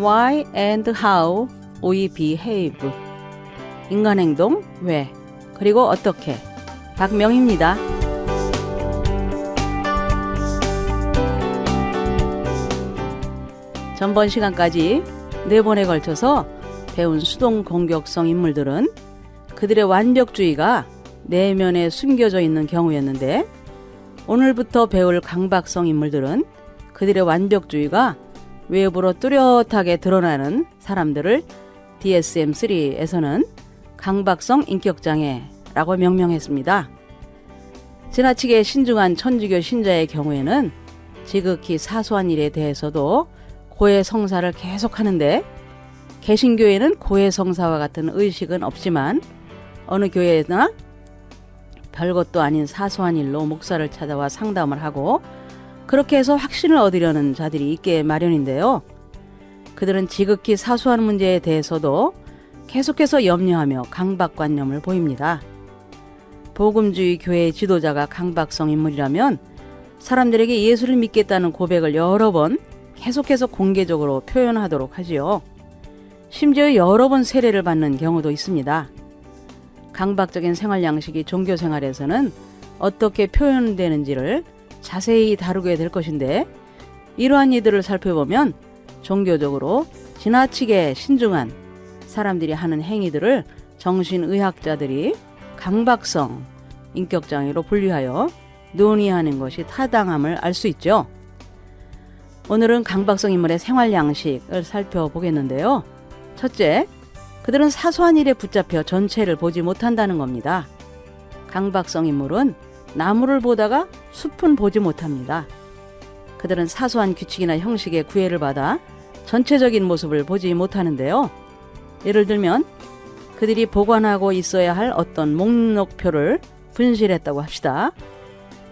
Why and how we behave. 인간 행동, 왜, 그리고 어떻게. 박명희입니다. 전번 시간까지 4번에 걸쳐서 배운 수동 공격성 인물들은 그들의 완벽주의가 내면에 숨겨져 있는 경우였는데, 오늘부터 배울 강박성 인물들은 그들의 완벽주의가 외부로 뚜렷하게 드러나는 사람들을 DSM-3에서는 강박성 인격장애라고 명명했습니다. 지나치게 신중한 천주교 신자의 경우에는 지극히 사소한 일에 대해서도 고해성사를 계속하는데, 개신교에는 고해성사와 같은 의식은 없지만 어느 교회나 별것도 아닌 사소한 일로 목사를 찾아와 상담을 하고 그렇게 해서 확신을 얻으려는 자들이 있게 마련인데요. 그들은 지극히 사소한 문제에 대해서도 계속해서 염려하며 강박관념을 보입니다. 복음주의 교회의 지도자가 강박성 인물이라면 사람들에게 예수를 믿겠다는 고백을 여러 번 계속해서 공개적으로 표현하도록 하지요. 심지어 여러 번 세례를 받는 경우도 있습니다. 강박적인 생활 양식이 종교 생활에서는 어떻게 표현되는지를 자세히 다루게 될 것인데, 이러한 이들을 살펴보면 종교적으로 지나치게 신중한 사람들이 하는 행위들을 정신의학자들이 강박성 인격장애로 분류하여 논의하는 것이 타당함을 알 수 있죠. 오늘은 강박성 인물의 생활 양식을 살펴보겠는데요. 첫째, 그들은 사소한 일에 붙잡혀 전체를 보지 못한다는 겁니다. 강박성 인물은 나무를 보다가 숲은 보지 못합니다. 그들은 사소한 규칙이나 형식에 구애를 받아 전체적인 모습을 보지 못하는데요. 예를 들면 그들이 보관하고 있어야 할 어떤 목록표를 분실했다고 합시다.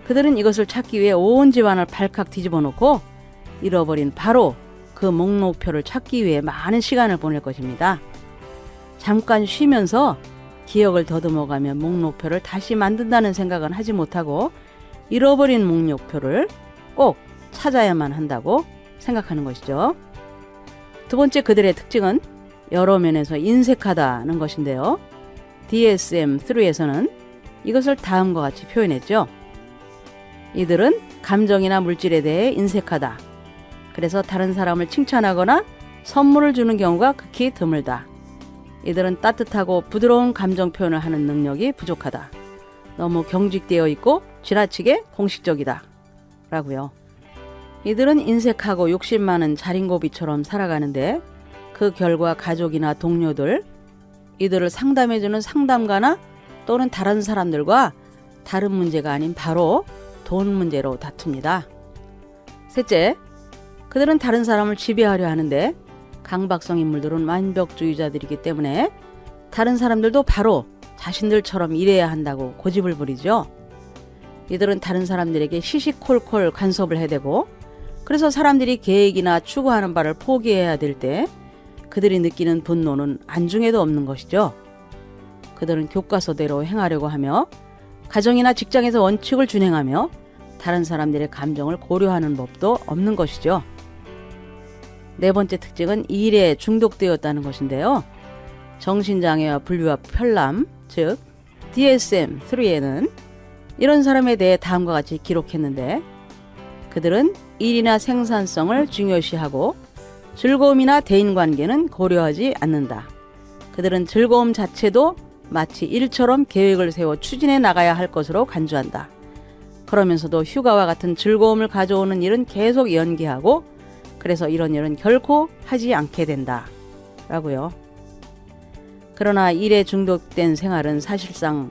그들은 이것을 찾기 위해 온 집안을 발칵 뒤집어 놓고 잃어버린 바로 그 목록표를 찾기 위해 많은 시간을 보낼 것입니다. 잠깐 쉬면서 기억을 더듬어가며 목록표를 다시 만든다는 생각은 하지 못하고 잃어버린 목록표를 꼭 찾아야만 한다고 생각하는 것이죠. 두 번째, 그들의 특징은 여러 면에서 인색하다는 것인데요. DSM-3에서는 이것을 다음과 같이 표현했죠. 이들은 감정이나 물질에 대해 인색하다. 그래서 다른 사람을 칭찬하거나 선물을 주는 경우가 극히 드물다. 이들은 따뜻하고 부드러운 감정 표현을 하는 능력이 부족하다. 너무 경직되어 있고 지나치게 공식적이다. 라고요. 이들은 인색하고 욕심 많은 자린고비처럼 살아가는데, 그 결과 가족이나 동료들, 이들을 상담해주는 상담가나 또는 다른 사람들과 다른 문제가 아닌 바로 돈 문제로 다툽니다. 셋째, 그들은 다른 사람을 지배하려 하는데, 강박성 인물들은 완벽주의자들이기 때문에 다른 사람들도 바로 자신들처럼 일해야 한다고 고집을 부리죠. 이들은 다른 사람들에게 시시콜콜 간섭을 해대고, 그래서 사람들이 계획이나 추구하는 바를 포기해야 될 때 그들이 느끼는 분노는 안중에도 없는 것이죠. 그들은 교과서대로 행하려고 하며 가정이나 직장에서 원칙을 준행하며 다른 사람들의 감정을 고려하는 법도 없는 것이죠. 네 번째 특징은 일에 중독되었다는 것인데요. 정신장애와 분류와 편람, 즉 DSM-3에는 이런 사람에 대해 다음과 같이 기록했는데, 그들은 일이나 생산성을 중요시하고 즐거움이나 대인관계는 고려하지 않는다. 그들은 즐거움 자체도 마치 일처럼 계획을 세워 추진해 나가야 할 것으로 간주한다. 그러면서도 휴가와 같은 즐거움을 가져오는 일은 계속 연기하고, 그래서 이런 일은 결코 하지 않게 된다. 라고요. 그러나 일에 중독된 생활은 사실상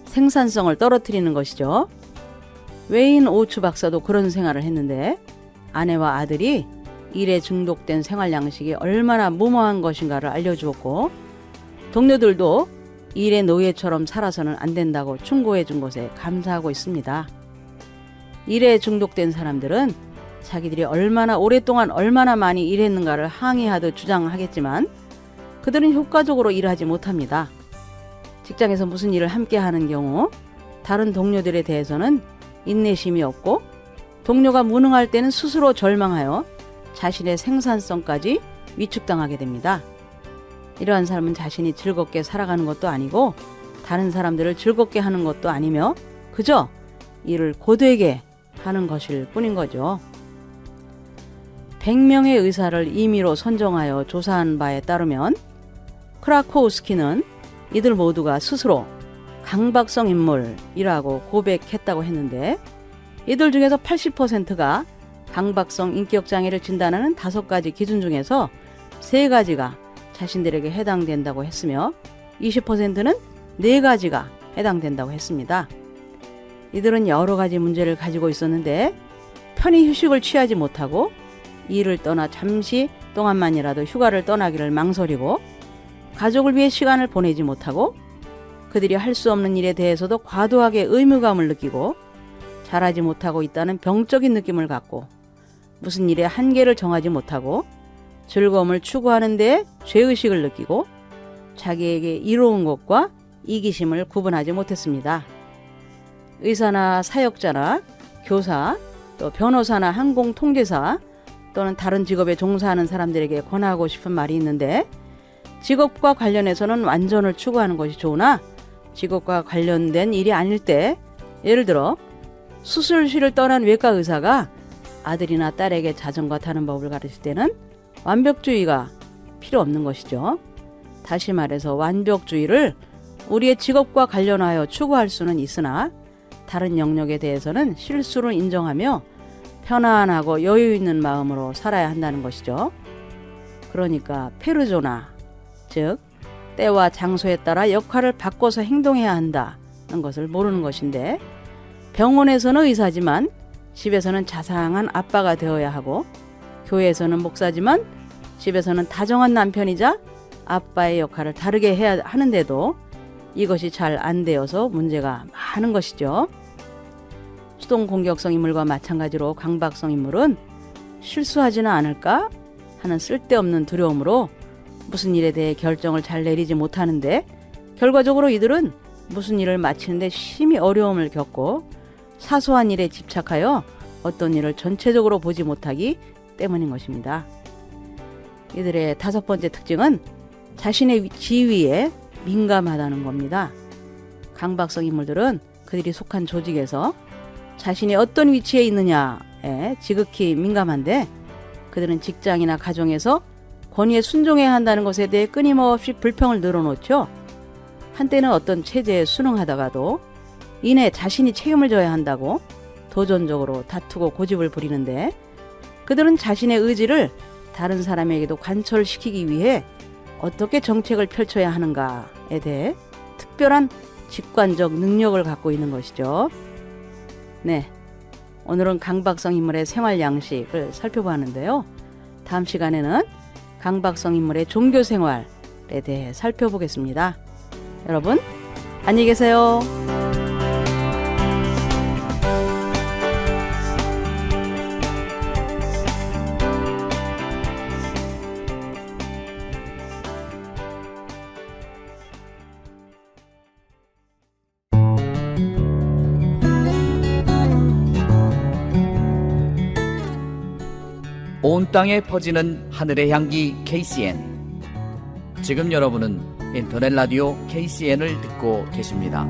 생산성을 떨어뜨리는 것이죠. 웨인 오추 박사도 그런 생활을 했는데, 아내와 아들이 일에 중독된 생활 양식이 얼마나 무모한 것인가를 알려주었고, 동료들도 일의 노예처럼 살아서는 안 된다고 충고해 준 것에 감사하고 있습니다. 일에 중독된 사람들은 자기들이 얼마나 오랫동안 얼마나 많이 일했는가를 항의하듯 주장하겠지만 그들은 효과적으로 일하지 못합니다. 직장에서 무슨 일을 함께 하는 경우 다른 동료들에 대해서는 인내심이 없고, 동료가 무능할 때는 스스로 절망하여 자신의 생산성까지 위축당하게 됩니다. 이러한 삶은 자신이 즐겁게 살아가는 것도 아니고 다른 사람들을 즐겁게 하는 것도 아니며 그저 일을 고되게 하는 것일 뿐인 거죠. 100명의 의사를 임의로 선정하여 조사한 바에 따르면 크라코우스키는 이들 모두가 스스로 강박성 인물이라고 고백했다고 했는데 이들 중에서 80%가 강박성 인격장애를 진단하는 5가지 기준 중에서 3가지가 자신들에게 해당된다고 했으며 20%는 4가지가 해당된다고 했습니다. 이들은 여러 가지 문제를 가지고 있었는데 편히 휴식을 취하지 못하고 일을 떠나 잠시 동안만이라도 휴가를 떠나기를 망설이고 가족을 위해 시간을 보내지 못하고 그들이 할 수 없는 일에 대해서도 과도하게 의무감을 느끼고 잘하지 못하고 있다는 병적인 느낌을 갖고 무슨 일에 한계를 정하지 못하고 즐거움을 추구하는 데 죄의식을 느끼고 자기에게 이로운 것과 이기심을 구분하지 못했습니다. 의사나 사역자나 교사, 또 변호사나 항공통제사 또는 다른 직업에 종사하는 사람들에게 권하고 싶은 말이 있는데 직업과 관련해서는 완전을 추구하는 것이 좋으나 직업과 관련된 일이 아닐 때 예를 들어 수술실을 떠난 외과 의사가 아들이나 딸에게 자전거 타는 법을 가르칠 때는 완벽주의가 필요 없는 것이죠. 다시 말해서 완벽주의를 우리의 직업과 관련하여 추구할 수는 있으나 다른 영역에 대해서는 실수를 인정하며 편안하고 여유 있는 마음으로 살아야 한다는 것이죠. 그러니까 페르조나, 즉 때와 장소에 따라 역할을 바꿔서 행동해야 한다는 것을 모르는 것인데 병원에서는 의사지만 집에서는 자상한 아빠가 되어야 하고 교회에서는 목사지만 집에서는 다정한 남편이자 아빠의 역할을 다르게 해야 하는데도 이것이 잘 안 되어서 문제가 많은 것이죠. 수동 공격성 인물과 마찬가지로 강박성 인물은 실수하지는 않을까 하는 쓸데없는 두려움으로 무슨 일에 대해 결정을 잘 내리지 못하는데 결과적으로 이들은 무슨 일을 마치는데 심히 어려움을 겪고 사소한 일에 집착하여 어떤 일을 전체적으로 보지 못하기 때문인 것입니다. 이들의 5번째 특징은 자신의 지위에 민감하다는 겁니다. 강박성 인물들은 그들이 속한 조직에서 자신이 어떤 위치에 있느냐에 지극히 민감한데 그들은 직장이나 가정에서 권위에 순종해야 한다는 것에 대해 끊임없이 불평을 늘어놓죠. 한때는 어떤 체제에 순응하다가도 이내 자신이 책임을 져야 한다고 도전적으로 다투고 고집을 부리는데 그들은 자신의 의지를 다른 사람에게도 관철시키기 위해 어떻게 정책을 펼쳐야 하는가에 대해 특별한 직관적 능력을 갖고 있는 것이죠. 네, 오늘은 강박성 인물의 생활 양식을 살펴보았는데요. 다음 시간에는 강박성 인물의 종교 생활에 대해 살펴보겠습니다. 여러분, 안녕히 계세요. 온 땅에 퍼지는 하늘의 향기 KCN. 지금 여러분은 인터넷 라디오 KCN을 듣고 계십니다.